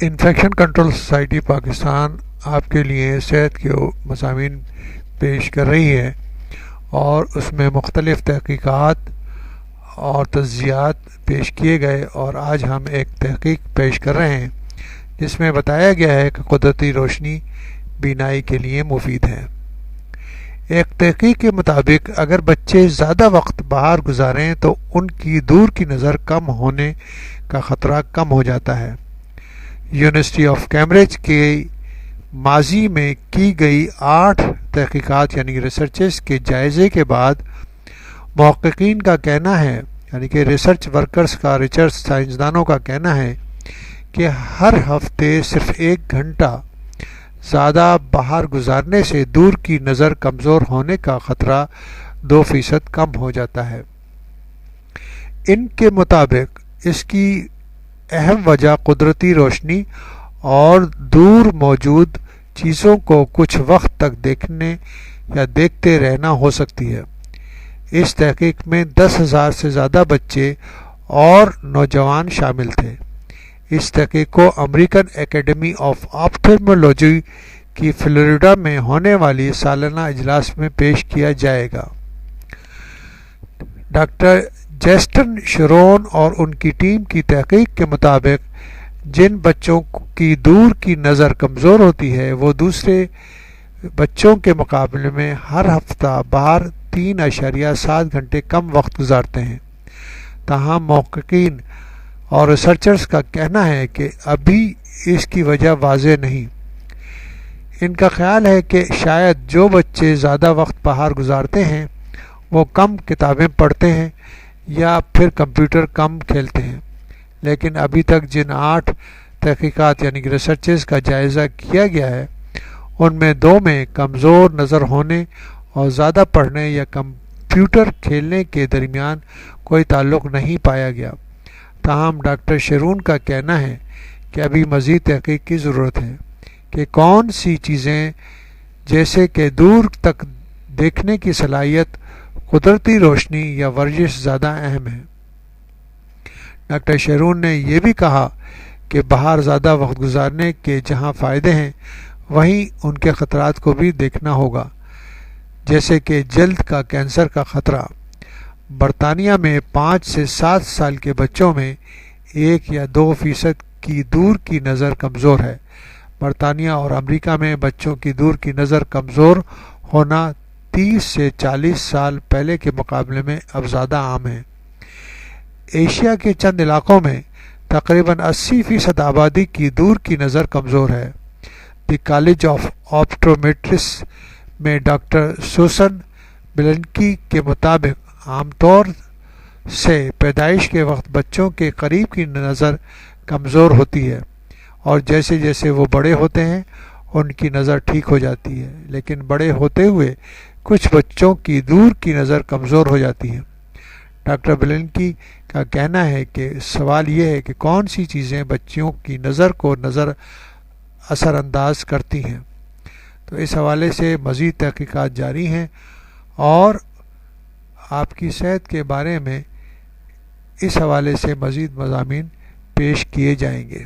Infection control society Pakistan آپ کے لیے صحت کے مضامین پیش کر رہی ہے اور اس میں مختلف تحقیقات اور تجزیات پیش کیے گئے، اور آج ہم ایک تحقیق پیش کر رہے ہیں جس میں بتایا گیا ہے کہ قدرتی روشنی بینائی کے لیے مفید ہے۔ ایک تحقیق کے مطابق اگر بچے زیادہ وقت باہر گزاریں تو ان کی دور کی نظر کم ہونے کا خطرہ کم ہو جاتا ہے۔ یونیورسٹی آف کیمبرج کے ماضی میں کی گئی 8 تحقیقات یعنی ریسرچز کے جائزے کے بعد محققین کا کہنا ہے، یعنی کہ ریسرچ ورکرز کا، ریسرچ سائنسدانوں کا کہنا ہے کہ ہر ہفتے صرف 1 گھنٹہ زیادہ باہر گزارنے سے دور کی نظر کمزور ہونے کا خطرہ 2% کم ہو جاتا ہے۔ ان کے مطابق اس کی اہم وجہ قدرتی روشنی اور دور موجود چیزوں کو کچھ وقت تک دیکھنے یا دیکھتے رہنا ہو سکتی ہے۔ اس تحقیق میں 10,000 سے زیادہ بچے اور نوجوان شامل تھے۔ اس تحقیق کو امریکن اکیڈمی آف آپتھالمولوجی کی فلوریڈا میں ہونے والی سالانہ اجلاس میں پیش کیا جائے گا۔ ڈاکٹر جیسٹن شرون اور ان کی ٹیم کی تحقیق کے مطابق جن بچوں کی دور کی نظر کمزور ہوتی ہے وہ دوسرے بچوں کے مقابلے میں ہر ہفتہ باہر 3.7 گھنٹے کم وقت گزارتے ہیں۔ تاہم محققین اور ریسرچرز کا کہنا ہے کہ ابھی اس کی وجہ واضح نہیں۔ ان کا خیال ہے کہ شاید جو بچے زیادہ وقت باہر گزارتے ہیں وہ کم کتابیں پڑھتے ہیں یا پھر کمپیوٹر کم کھیلتے ہیں، لیکن ابھی تک جن 8 تحقیقات یعنی کہ ریسرچز کا جائزہ کیا گیا ہے ان میں 2 میں کمزور نظر ہونے اور زیادہ پڑھنے یا کمپیوٹر کھیلنے کے درمیان کوئی تعلق نہیں پایا گیا۔ تاہم ڈاکٹر شرون کا کہنا ہے کہ ابھی مزید تحقیق کی ضرورت ہے کہ کون سی چیزیں جیسے کہ دور تک دیکھنے کی صلاحیت، قدرتی روشنی یا ورزش زیادہ اہم ہے۔ ڈاکٹر شرون نے یہ بھی کہا کہ باہر زیادہ وقت گزارنے کے جہاں فائدے ہیں وہیں ان کے خطرات کو بھی دیکھنا ہوگا، جیسے کہ جلد کا کینسر کا خطرہ۔ برطانیہ میں 5 سے 7 سال کے بچوں میں 1 یا 2% کی دور کی نظر کمزور ہے۔ برطانیہ اور امریکہ میں بچوں کی دور کی نظر کمزور ہونا 30 سے 40 سال پہلے کے مقابلے میں اب زیادہ عام ہے۔ ایشیا کے چند علاقوں میں تقریباً 80% آبادی کی دور کی نظر کمزور ہے۔ دی کالج آف آپٹومیٹرسٹ میں ڈاکٹر سوسن بلنکی کے مطابق عام طور سے پیدائش کے وقت بچوں کے قریب کی نظر کمزور ہوتی ہے اور جیسے جیسے وہ بڑے ہوتے ہیں ان کی نظر ٹھیک ہو جاتی ہے، لیکن بڑے ہوتے ہوئے کچھ بچوں کی دور کی نظر کمزور ہو جاتی ہے۔ ڈاکٹر بلنکی کا کہنا ہے کہ سوال یہ ہے کہ کون سی چیزیں بچوں کی نظر کو اثر انداز کرتی ہیں۔ تو اس حوالے سے مزید تحقیقات جاری ہیں اور آپ کی صحت کے بارے میں اس حوالے سے مزید مضامین پیش کیے جائیں گے۔